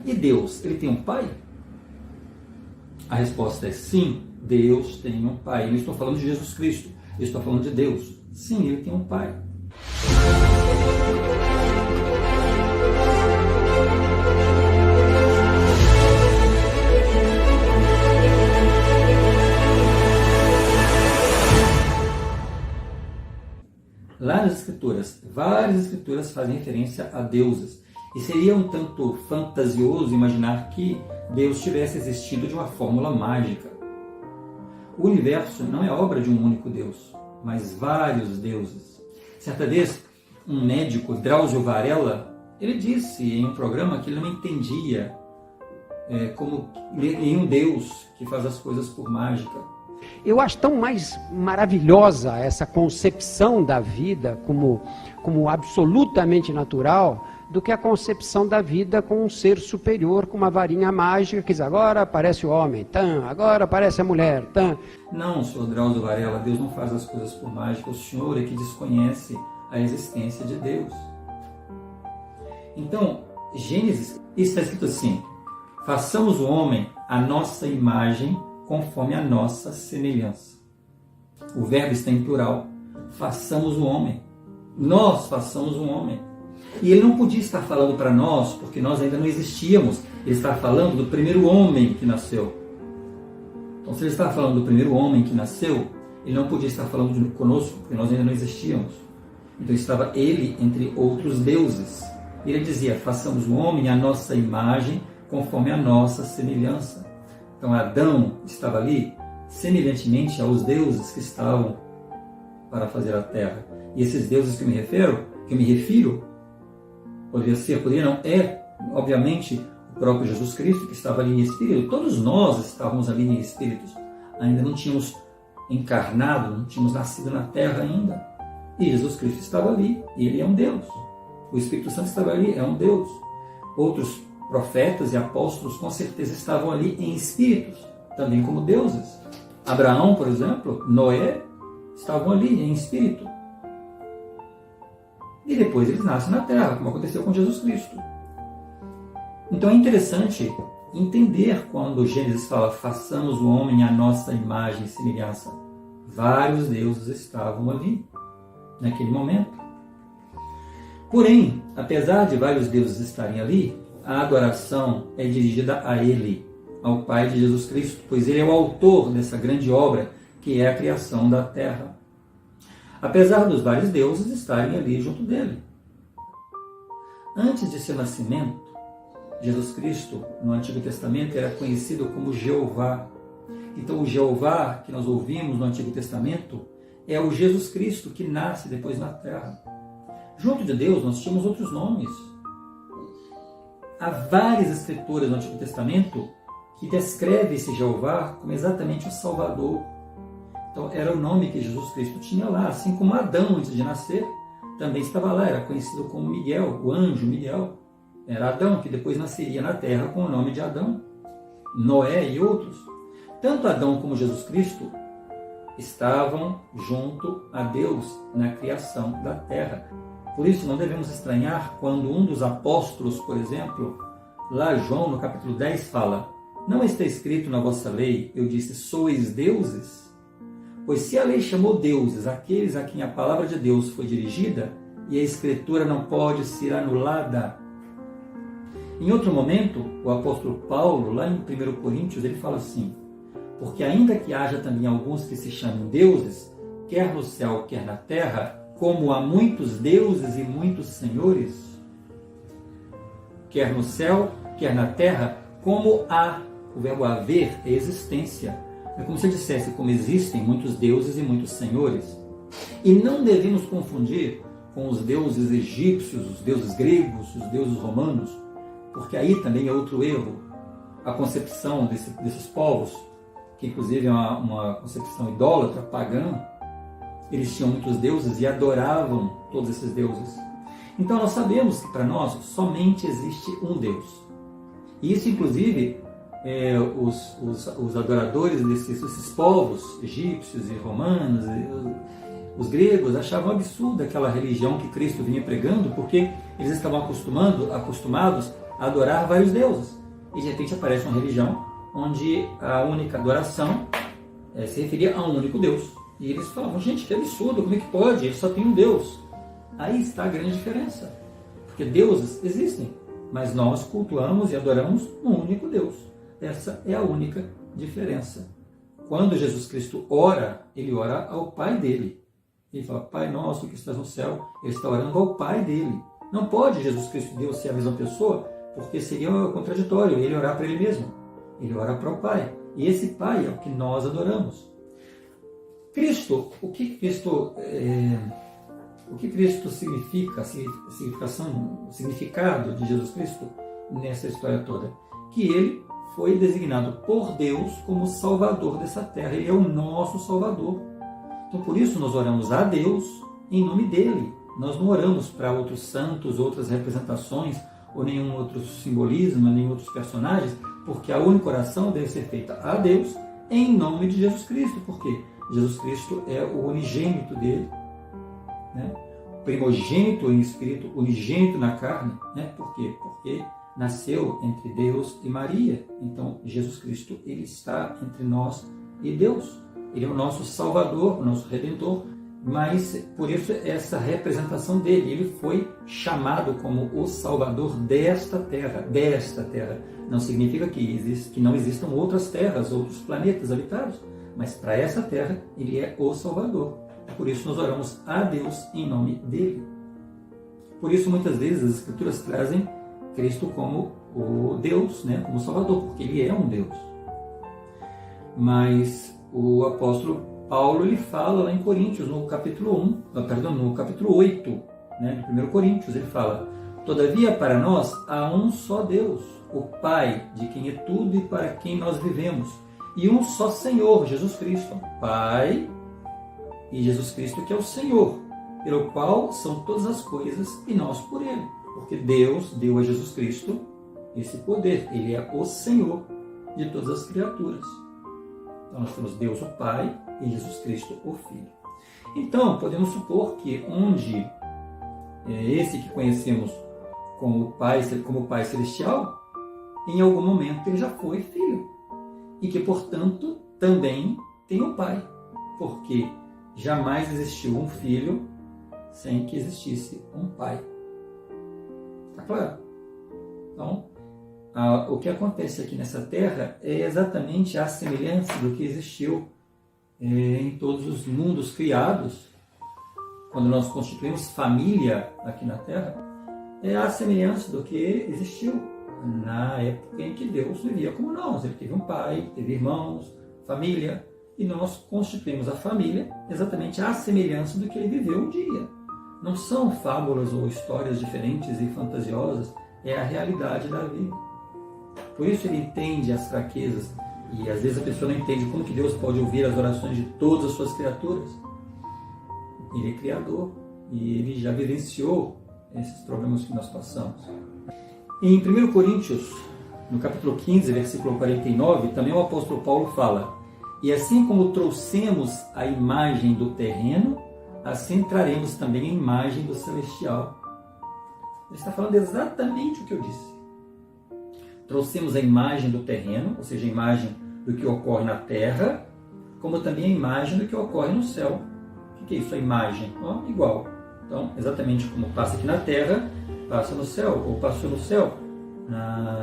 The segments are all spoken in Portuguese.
E Deus, ele tem um pai? A resposta é sim, Deus tem um pai. Eu não estou falando de Jesus Cristo, eu estou falando de Deus. Sim, ele tem um pai. Lá nas Escrituras, várias Escrituras fazem referência a deuses. E seria um tanto fantasioso imaginar que Deus tivesse existido de uma fórmula mágica. O universo não é obra de um único Deus, mas vários deuses. Certa vez, um médico, Drauzio Varela, ele disse em um programa que ele não entendia como nenhum Deus que faz as coisas por mágica. Eu acho tão mais maravilhosa essa concepção da vida como absolutamente natural do que a concepção da vida com um ser superior, com uma varinha mágica, que diz, agora aparece o homem, agora aparece a mulher. Não, senhor Drauzio Varela, Deus não faz as coisas por mágica, o senhor é que desconhece a existência de Deus. Então, Gênesis, está escrito assim, façamos o homem à nossa imagem, conforme a nossa semelhança. O verbo está em plural. Façamos o homem. Nós façamos o homem. E ele não podia estar falando para nós, porque nós ainda não existíamos. Ele está falando do primeiro homem que nasceu. Então, se ele está falando do primeiro homem que nasceu, ele não podia estar falando conosco, porque nós ainda não existíamos. Então, estava ele entre outros deuses. E ele dizia, façamos o homem à nossa imagem, conforme a nossa semelhança. Então Adão estava ali semelhantemente aos deuses que estavam para fazer a terra. E esses deuses que eu me refiro, poderia não, obviamente o próprio Jesus Cristo que estava ali em espírito. Todos nós estávamos ali em espíritos. Ainda não tínhamos encarnado, não tínhamos nascido na terra ainda. E Jesus Cristo estava ali, e ele é um Deus. O Espírito Santo estava ali, é um Deus. Outros profetas e apóstolos com certeza estavam ali em espíritos, também como deuses. Abraão, por exemplo, Noé, estavam ali em espírito. E depois eles nascem na terra, como aconteceu com Jesus Cristo. Então é interessante entender quando Gênesis fala, façamos o homem à nossa imagem e semelhança. Vários deuses estavam ali, naquele momento. Porém, apesar de vários deuses estarem ali, a adoração é dirigida a Ele, ao Pai de Jesus Cristo, pois Ele é o autor dessa grande obra, que é a criação da terra. Apesar dos vários deuses estarem ali junto dele. Antes de seu nascimento, Jesus Cristo, no Antigo Testamento, era conhecido como Jeová. Então, o Jeová que nós ouvimos no Antigo Testamento é o Jesus Cristo que nasce depois na terra. Junto de Deus, nós tínhamos outros nomes. Há várias escrituras no Antigo Testamento que descrevem esse Jeová como exatamente o Salvador. Então, era o nome que Jesus Cristo tinha lá, assim como Adão, antes de nascer, também estava lá, era conhecido como Miguel, o anjo Miguel. Era Adão, que depois nasceria na terra com o nome de Adão, Noé e outros. Tanto Adão como Jesus Cristo estavam junto a Deus na criação da terra. Por isso, não devemos estranhar quando um dos apóstolos, por exemplo, lá João, no capítulo 10, fala, não está escrito na vossa lei, eu disse, sois deuses? Pois se a lei chamou deuses aqueles a quem a palavra de Deus foi dirigida, e a escritura não pode ser anulada. Em outro momento, o apóstolo Paulo, lá em 1 Coríntios, ele fala assim, porque ainda que haja também alguns que se chamem deuses, quer no céu, quer na terra, como há muitos deuses e muitos senhores, quer no céu, quer na terra, como há, o verbo haver é existência. É como se eu dissesse, como existem muitos deuses e muitos senhores. E não devemos confundir com os deuses egípcios, os deuses gregos, os deuses romanos, porque aí também é outro erro. A concepção desses povos, que inclusive é uma concepção idólatra, pagã, eles tinham muitos deuses e adoravam todos esses deuses. Então nós sabemos que para nós somente existe um Deus. E isso inclusive os adoradores desses povos egípcios e romanos, os gregos, achavam absurda aquela religião que Cristo vinha pregando, porque eles estavam acostumados a adorar vários deuses. e de repente aparece uma religião onde a única adoração se referia a um único Deus. E eles falavam, gente, que absurdo, como é que pode? Ele só tem um Deus. Aí está a grande diferença. Porque deuses existem, mas nós cultuamos e adoramos um único Deus. Essa é a única diferença. Quando Jesus Cristo ora, ele ora ao Pai dele. Ele fala, Pai nosso que estás no céu, ele está orando ao Pai dele. Não pode Jesus Cristo, Deus, ser a mesma pessoa, porque seria contraditório ele orar para ele mesmo. Ele ora para o Pai. E esse Pai é o que nós adoramos. Cristo, o que Cristo significa, o significado de Jesus Cristo nessa história toda? Que ele foi designado por Deus como Salvador dessa terra. Ele é o nosso Salvador. Então, por isso, nós oramos a Deus em nome dele. Nós não oramos para outros santos, outras representações, ou nenhum outro simbolismo, nenhum outros personagens, porque a única oração deve ser feita a Deus em nome de Jesus Cristo. Por quê? Jesus Cristo é o unigênito dele, né? Primogênito em espírito, unigênito na carne. Né? Por quê? Porque nasceu entre Deus e Maria. Então, Jesus Cristo, ele está entre nós e Deus. Ele é o nosso Salvador, o nosso Redentor, mas por isso essa representação dele. Ele foi chamado como o Salvador desta terra. Não significa que não existam outras terras, outros planetas habitados, mas para essa terra ele é o Salvador. Por isso nós oramos a Deus em nome dele. Por isso muitas vezes as Escrituras trazem Cristo como o Deus, né, como Salvador, porque ele é um Deus. Mas o apóstolo Paulo, ele fala lá em Coríntios, no capítulo 8, né, de 1 Coríntios, ele fala: todavia para nós há um só Deus, o Pai, de quem é tudo e para quem nós vivemos, e um só Senhor, Jesus Cristo, Pai e Jesus Cristo, que é o Senhor, pelo qual são todas as coisas e nós por ele. Porque Deus deu a Jesus Cristo esse poder, ele é o Senhor de todas as criaturas. Então nós temos Deus o Pai e Jesus Cristo o Filho. Então podemos supor que onde esse que conhecemos como Pai Celestial, em algum momento ele já foi filho. E que, portanto, também tem o Pai. Porque jamais existiu um filho sem que existisse um Pai. Está claro? Então, o que acontece aqui nessa terra é exatamente a semelhança do que existiu em todos os mundos criados. Quando nós constituímos família aqui na terra, é a semelhança do que existiu na época em que Deus vivia como nós. Ele teve um pai, teve irmãos, família, e nós constituímos a família exatamente à semelhança do que ele viveu um dia. Não são fábulas ou histórias diferentes e fantasiosas, é a realidade da vida. Por isso ele entende as fraquezas, e às vezes a pessoa não entende como que Deus pode ouvir as orações de todas as suas criaturas. Ele é Criador, e ele já vivenciou esses problemas que nós passamos. Em 1 Coríntios, no capítulo 15, versículo 49, também o apóstolo Paulo fala: e assim como trouxemos a imagem do terreno, assim traremos também a imagem do celestial. Ele está falando exatamente o que eu disse. Trouxemos a imagem do terreno, ou seja, a imagem do que ocorre na terra, como também a imagem do que ocorre no céu. O que é isso, a imagem? Igual. Então, exatamente como passa aqui na terra, passa no céu, ou passou no céu,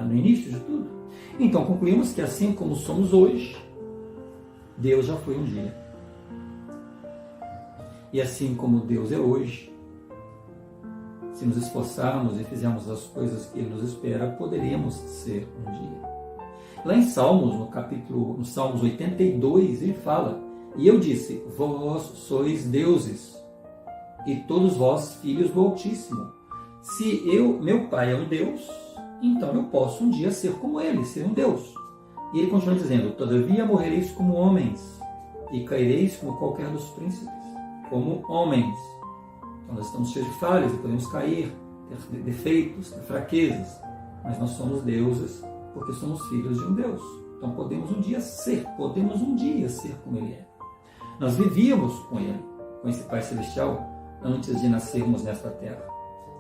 no início de tudo. Então, concluímos que assim como somos hoje, Deus já foi um dia. E assim como Deus é hoje, se nos esforçarmos e fizermos as coisas que Ele nos espera, poderemos ser um dia. Lá em Salmos, no Salmos 82, ele fala: e eu disse, vós sois deuses, e todos vós filhos do Altíssimo. Se meu Pai é um Deus, então eu posso um dia ser como Ele, ser um Deus. E ele continua dizendo: todavia morrereis como homens, e caireis como qualquer dos príncipes, como homens. Então nós estamos cheios de falhas e podemos cair, ter defeitos, ter fraquezas, mas nós somos deuses porque somos filhos de um Deus. Então podemos um dia ser como Ele é. Nós vivíamos com Ele, com esse Pai Celestial, antes de nascermos nesta terra.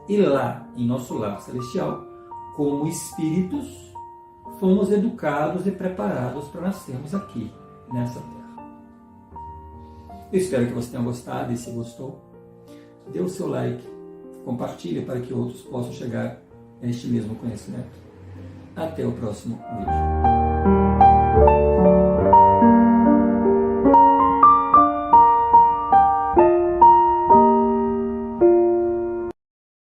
E lá, em nosso lar celestial, como espíritos, fomos educados e preparados para nascermos aqui, nessa terra. Eu espero que você tenha gostado, e se gostou, dê o seu like, compartilhe para que outros possam chegar a este mesmo conhecimento. Até o próximo vídeo.